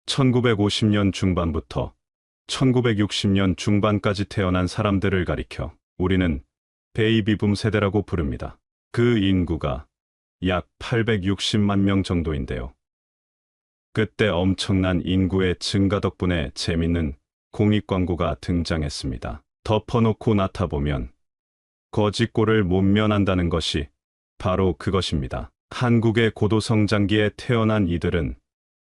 1950년 중반부터 1960년 중반까지 태어난 사람들을 가리켜 우리는 베이비붐 세대라고 부릅니다. 그 인구가 약 860만 명 정도인데요. 그때 엄청난 인구의 증가 덕분에 재밌는 공익 광고가 등장했습니다. 덮어놓고 나타보면 거짓골을 못 면한다는 것이 바로 그것입니다. 한국의 고도성장기에 태어난 이들은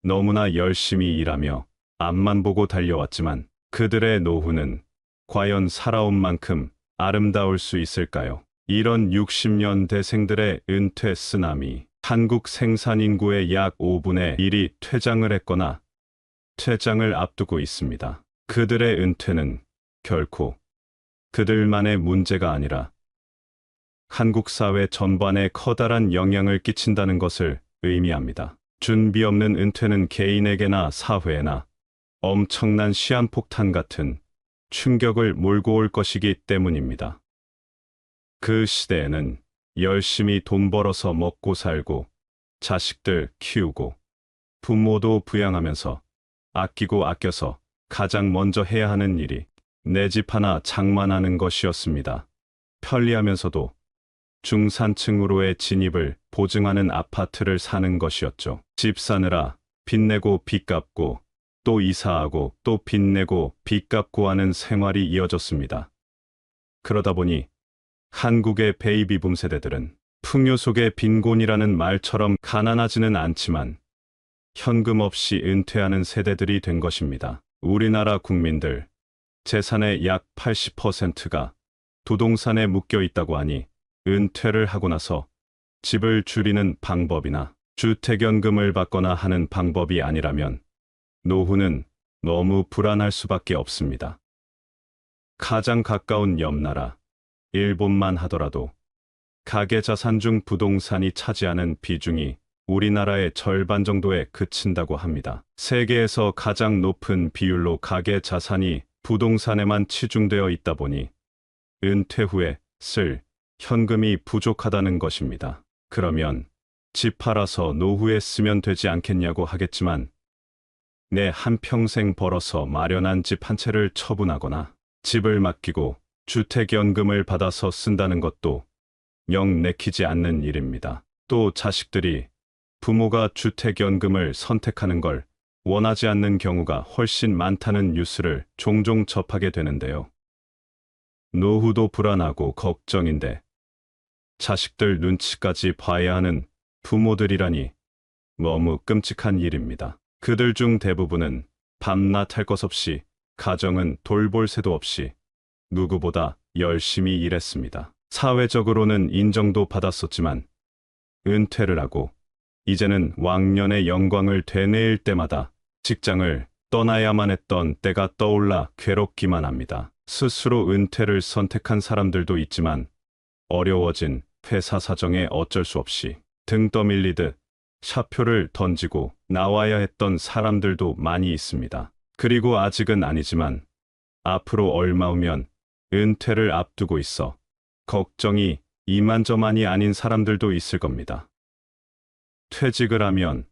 너무나 열심히 일하며 앞만 보고 달려왔지만 그들의 노후는 과연 살아온 만큼 아름다울 수 있을까요? 이런 60년대생들의 은퇴 쓰나미, 한국 생산 인구의 약 5분의 1이 퇴장을 했거나 퇴장을 앞두고 있습니다. 그들의 은퇴는 결코 그들만의 문제가 아니라 한국 사회 전반에 커다란 영향을 끼친다는 것을 의미합니다. 준비 없는 은퇴는 개인에게나 사회에나 엄청난 시한폭탄 같은 충격을 몰고 올 것이기 때문입니다. 그 시대에는 열심히 돈 벌어서 먹고 살고 자식들 키우고 부모도 부양하면서 아끼고 아껴서 가장 먼저 해야 하는 일이 내 집 하나 장만하는 것이었습니다. 편리하면서도 중산층으로의 진입을 보증하는 아파트를 사는 것이었죠. 집 사느라 빚 내고 빚 갚고 또 이사하고 또 빚 내고 빚 갚고 하는 생활이 이어졌습니다. 그러다 보니 한국의 베이비붐 세대들은 풍요 속의 빈곤이라는 말처럼 가난하지는 않지만 현금 없이 은퇴하는 세대들이 된 것입니다. 우리나라 국민들 재산의 약 80%가 부동산에 묶여 있다고 하니 은퇴를 하고 나서 집을 줄이는 방법이나 주택연금을 받거나 하는 방법이 아니라면 노후는 너무 불안할 수밖에 없습니다. 가장 가까운 옆나라 일본만 하더라도 가계자산 중 부동산이 차지하는 비중이 우리나라의 절반 정도에 그친다고 합니다. 세계에서 가장 높은 비율로 가계자산이 부동산에만 치중되어 있다 보니 은퇴 후에 쓸 현금이 부족하다는 것입니다. 그러면 집 팔아서 노후에 쓰면 되지 않겠냐고 하겠지만 내 한평생 벌어서 마련한 집 한 채를 처분하거나 집을 맡기고 주택연금을 받아서 쓴다는 것도 영 내키지 않는 일입니다. 또 자식들이 부모가 주택연금을 선택하는 걸 원하지 않는 경우가 훨씬 많다는 뉴스를 종종 접하게 되는데요. 노후도 불안하고 걱정인데 자식들 눈치까지 봐야 하는 부모들이라니 너무 끔찍한 일입니다. 그들 중 대부분은 밤낮 할 것 없이 가정은 돌볼 새도 없이 누구보다 열심히 일했습니다. 사회적으로는 인정도 받았었지만 은퇴를 하고 이제는 왕년의 영광을 되뇌일 때마다 직장을 떠나야만 했던 때가 떠올라 괴롭기만 합니다. 스스로 은퇴를 선택한 사람들도 있지만 어려워진 회사 사정에 어쩔 수 없이 등 떠밀리듯 사표를 던지고 나와야 했던 사람들도 많이 있습니다. 그리고 아직은 아니지만 앞으로 얼마 후면 은퇴를 앞두고 있어 걱정이 이만저만이 아닌 사람들도 있을 겁니다. 퇴직을 하면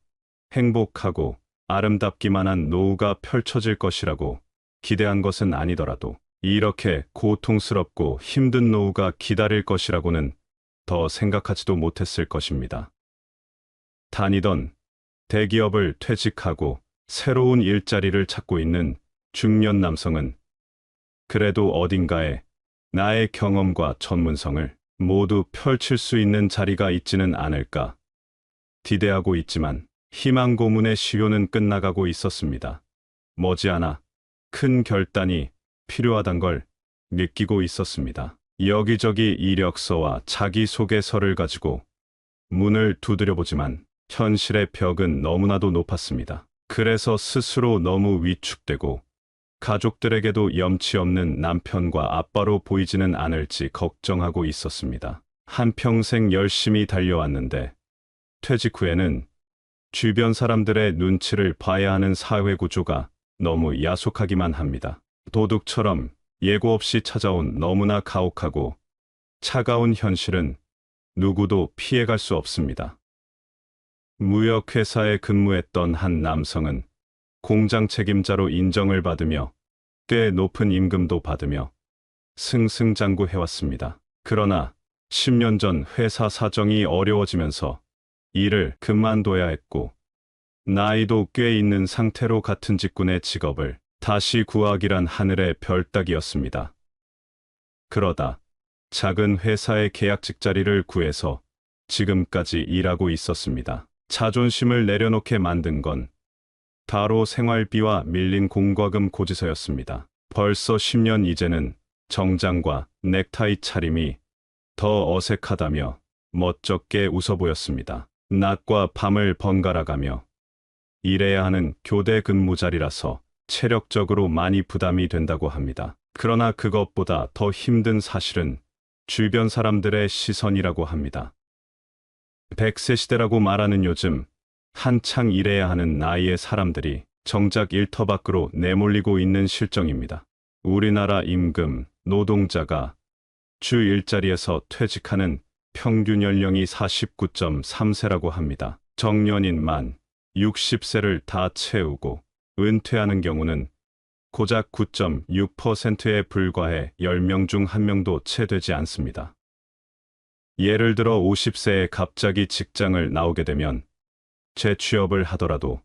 행복하고 아름답기만 한 노후가 펼쳐질 것이라고 기대한 것은 아니더라도 이렇게 고통스럽고 힘든 노후가 기다릴 것이라고는 더 생각하지도 못했을 것입니다. 다니던 대기업을 퇴직하고 새로운 일자리를 찾고 있는 중년 남성은 그래도 어딘가에 나의 경험과 전문성을 모두 펼칠 수 있는 자리가 있지는 않을까 기대하고 있지만 희망 고문의 시효는 끝나가고 있었습니다. 머지않아 큰 결단이 필요하단 걸 느끼고 있었습니다. 여기저기 이력서와 자기소개서를 가지고 문을 두드려보지만 현실의 벽은 너무나도 높았습니다. 그래서 스스로 너무 위축되고 가족들에게도 염치 없는 남편과 아빠로 보이지는 않을지 걱정하고 있었습니다. 한평생 열심히 달려왔는데 퇴직 후에는 주변 사람들의 눈치를 봐야 하는 사회 구조가 너무 야속하기만 합니다. 도둑처럼 예고 없이 찾아온 너무나 가혹하고 차가운 현실은 누구도 피해갈 수 없습니다. 무역회사에 근무했던 한 남성은 공장 책임자로 인정을 받으며 꽤 높은 임금도 받으며 승승장구해왔습니다. 그러나 10년 전 회사 사정이 어려워지면서 일을 그만둬야 했고 나이도 꽤 있는 상태로 같은 직군의 직업을 다시 구하기란 하늘의 별 따기였습니다. 그러다 작은 회사의 계약직 자리를 구해서 지금까지 일하고 있었습니다. 자존심을 내려놓게 만든 건 바로 생활비와 밀린 공과금 고지서였습니다. 벌써 10년 이제는 정장과 넥타이 차림이 더 어색하다며 멋쩍게 웃어 보였습니다. 낮과 밤을 번갈아가며 일해야 하는 교대 근무 자리라서 체력적으로 많이 부담이 된다고 합니다. 그러나 그것보다 더 힘든 사실은 주변 사람들의 시선이라고 합니다. 100세 시대라고 말하는 요즘 한창 일해야 하는 나이의 사람들이 정작 일터 밖으로 내몰리고 있는 실정입니다. 우리나라 임금, 노동자가 주 일자리에서 퇴직하는 평균 연령이 49.3세라고 합니다. 정년인 만 60세를 다 채우고 은퇴하는 경우는 고작 9.6%에 불과해 10명 중 1명도 채 되지 않습니다. 예를 들어 50세에 갑자기 직장을 나오게 되면 재취업을 하더라도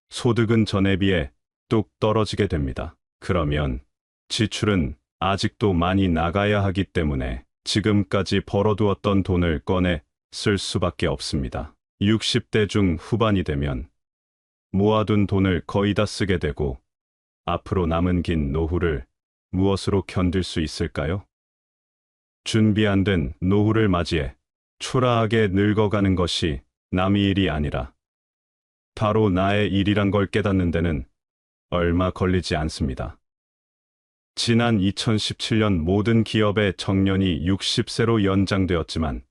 소득은 전에 비해 뚝 떨어지게 됩니다. 그러면 지출은 아직도 많이 나가야 하기 때문에 지금까지 벌어두었던 돈을 꺼내 쓸 수밖에 없습니다. 60대 중 후반이 되면 모아둔 돈을 거의 다 쓰게 되고 앞으로 남은 긴 노후를 무엇으로 견딜 수 있을까요? 준비 안 된 노후를 맞이해 초라하게 늙어가는 것이 남의 일이 아니라 바로 나의 일이란 걸 깨닫는 데는 얼마 걸리지 않습니다. 지난 2017년 모든 기업의 정년이 60세로 연장되었지만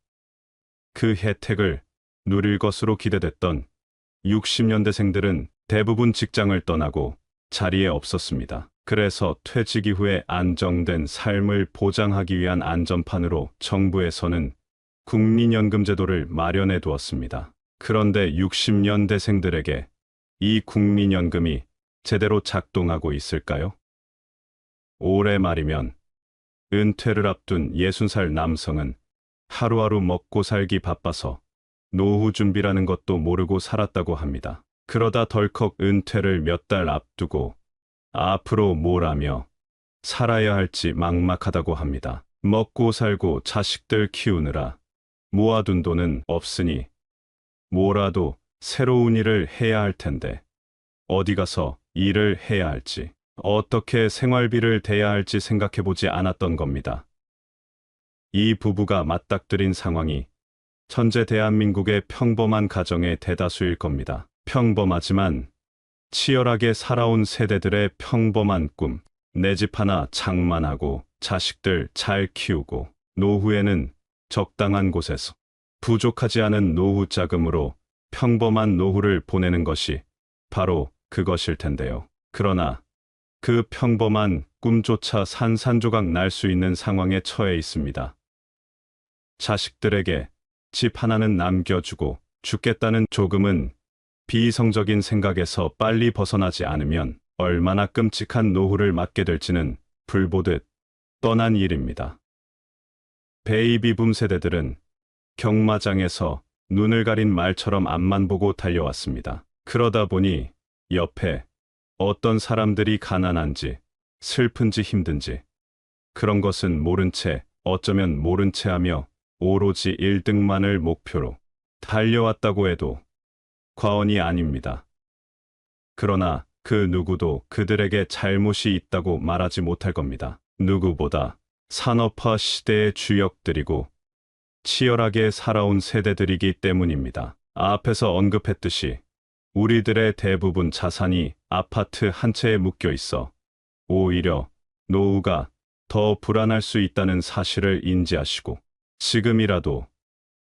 그 혜택을 누릴 것으로 기대됐던 60년대생들은 대부분 직장을 떠나고 자리에 없었습니다. 그래서 퇴직 이후에 안정된 삶을 보장하기 위한 안전판으로 정부에서는 국민연금 제도를 마련해 두었습니다. 그런데 60년대생들에게 이 국민연금이 제대로 작동하고 있을까요? 올해 말이면 은퇴를 앞둔 60살 남성은 하루하루 먹고 살기 바빠서 노후 준비라는 것도 모르고 살았다고 합니다. 그러다 덜컥 은퇴를 몇 달 앞두고 앞으로 뭘 하며 살아야 할지 막막하다고 합니다. 먹고 살고 자식들 키우느라 모아둔 돈은 없으니 뭐라도 새로운 일을 해야 할 텐데 어디 가서 일을 해야 할지 어떻게 생활비를 대야 할지 생각해보지 않았던 겁니다. 이 부부가 맞닥뜨린 상황이 현재 대한민국의 평범한 가정의 대다수일 겁니다. 평범하지만 치열하게 살아온 세대들의 평범한 꿈, 내 집 하나 장만하고 자식들 잘 키우고 노후에는 적당한 곳에서 부족하지 않은 노후 자금으로 평범한 노후를 보내는 것이 바로 그것일 텐데요. 그러나 그 평범한 꿈조차 산산조각 날 수 있는 상황에 처해 있습니다. 자식들에게 집 하나는 남겨주고 죽겠다는 조금은 비이성적인 생각에서 빨리 벗어나지 않으면 얼마나 끔찍한 노후를 맞게 될지는 불보듯 뻔한 일입니다. 베이비붐 세대들은 경마장에서 눈을 가린 말처럼 앞만 보고 달려왔습니다. 그러다 보니 옆에 어떤 사람들이 가난한지 슬픈지 힘든지 그런 것은 모른 채 어쩌면 모른 채 하며 오로지 1등만을 목표로 달려왔다고 해도 과언이 아닙니다. 그러나 그 누구도 그들에게 잘못이 있다고 말하지 못할 겁니다. 누구보다 산업화 시대의 주역들이고 치열하게 살아온 세대들이기 때문입니다. 앞에서 언급했듯이 우리들의 대부분 자산이 아파트 한 채에 묶여 있어 오히려 노후가 더 불안할 수 있다는 사실을 인지하시고 지금이라도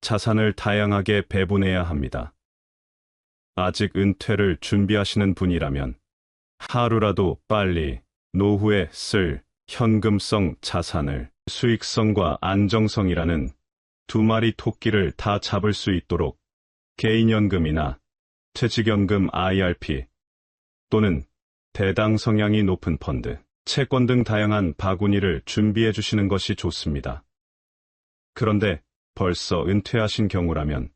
자산을 다양하게 배분해야 합니다. 아직 은퇴를 준비하시는 분이라면 하루라도 빨리 노후에 쓸 현금성 자산을 수익성과 안정성이라는 두 마리 토끼를 다 잡을 수 있도록 개인연금이나 퇴직연금 IRP, 또는 대당 성향이 높은 펀드, 채권 등 다양한 바구니를 준비해 주시는 것이 좋습니다. 그런데 벌써 은퇴하신 경우라면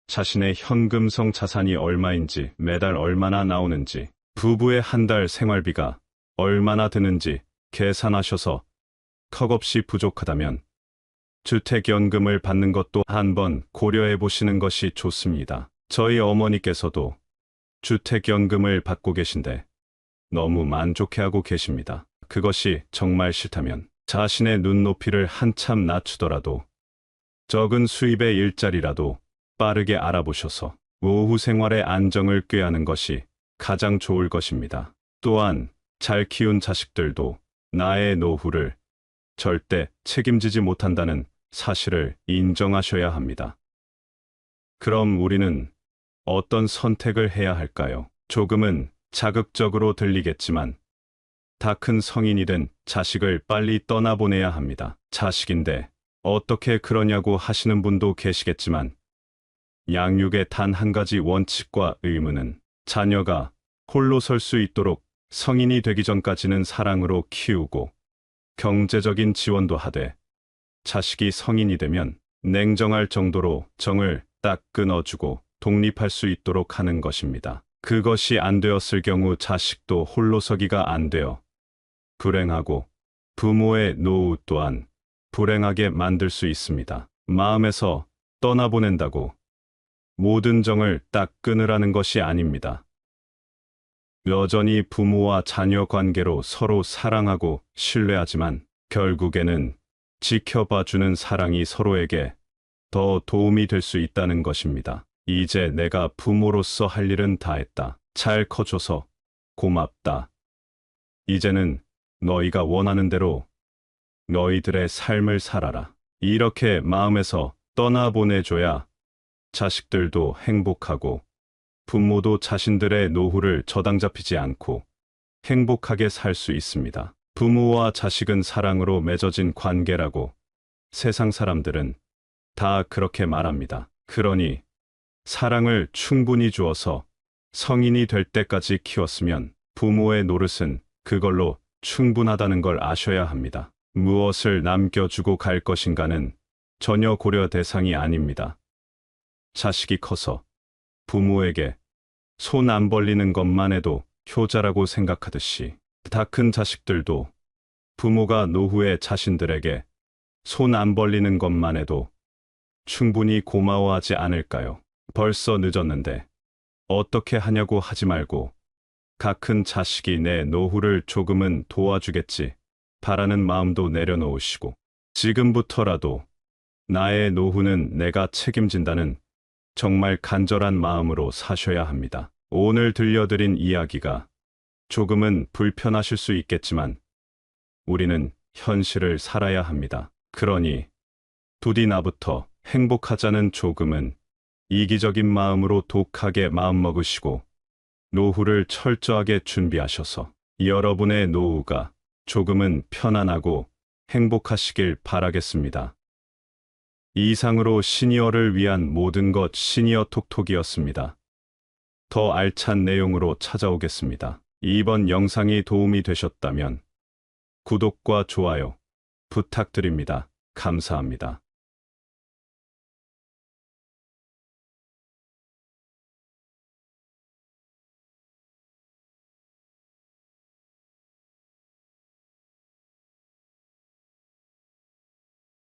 자신의 현금성 자산이 얼마인지, 매달 얼마나 나오는지, 부부의 한 달 생활비가 얼마나 드는지 계산하셔서 턱없이 부족하다면 주택연금을 받는 것도 한번 고려해 보시는 것이 좋습니다. 저희 어머니께서도 주택연금을 받고 계신데 너무 만족해하고 계십니다. 그것이 정말 싫다면 자신의 눈높이를 한참 낮추더라도 적은 수입의 일자리라도 빠르게 알아보셔서 노후 생활의 안정을 꾀하는 것이 가장 좋을 것입니다. 또한 잘 키운 자식들도 나의 노후를 절대 책임지지 못한다는 사실을 인정하셔야 합니다. 그럼 우리는 어떤 선택을 해야 할까요? 조금은 자극적으로 들리겠지만 다 큰 성인이 된 자식을 빨리 떠나보내야 합니다. 자식인데 어떻게 그러냐고 하시는 분도 계시겠지만 양육의 단 한 가지 원칙과 의무는 자녀가 홀로 설 수 있도록 성인이 되기 전까지는 사랑으로 키우고 경제적인 지원도 하되 자식이 성인이 되면 냉정할 정도로 정을 딱 끊어주고 독립할 수 있도록 하는 것입니다. 그것이 안 되었을 경우 자식도 홀로 서기가 안 되어 불행하고 부모의 노후 또한 불행하게 만들 수 있습니다. 마음에서 떠나보낸다고 모든 정을 딱 끊으라는 것이 아닙니다. 여전히 부모와 자녀 관계로 서로 사랑하고 신뢰하지만 결국에는 지켜봐주는 사랑이 서로에게 더 도움이 될 수 있다는 것입니다. 이제 내가 부모로서 할 일은 다 했다. 잘 커줘서 고맙다. 이제는 너희가 원하는 대로 너희들의 삶을 살아라. 이렇게 마음에서 떠나보내줘야 자식들도 행복하고 부모도 자신들의 노후를 저당 잡히지 않고 행복하게 살 수 있습니다. 부모와 자식은 사랑으로 맺어진 관계라고 세상 사람들은 다 그렇게 말합니다. 그러니 사랑을 충분히 주어서 성인이 될 때까지 키웠으면 부모의 노릇은 그걸로 충분하다는 걸 아셔야 합니다. 무엇을 남겨주고 갈 것인가는 전혀 고려 대상이 아닙니다. 자식이 커서 부모에게 손 안 벌리는 것만 해도 효자라고 생각하듯이 다 큰 자식들도 부모가 노후에 자신들에게 손 안 벌리는 것만 해도 충분히 고마워하지 않을까요? 벌써 늦었는데 어떻게 하냐고 하지 말고 가 큰 자식이 내 노후를 조금은 도와주겠지 바라는 마음도 내려놓으시고 지금부터라도 나의 노후는 내가 책임진다는 정말 간절한 마음으로 사셔야 합니다. 오늘 들려드린 이야기가 조금은 불편하실 수 있겠지만 우리는 현실을 살아야 합니다. 그러니 부디 나부터 행복하자는 조금은 이기적인 마음으로 독하게 마음먹으시고 노후를 철저하게 준비하셔서 여러분의 노후가 조금은 편안하고 행복하시길 바라겠습니다. 이상으로 시니어를 위한 모든 것 시니어 톡톡이었습니다. 더 알찬 내용으로 찾아오겠습니다. 이번 영상이 도움이 되셨다면 구독과 좋아요 부탁드립니다. 감사합니다.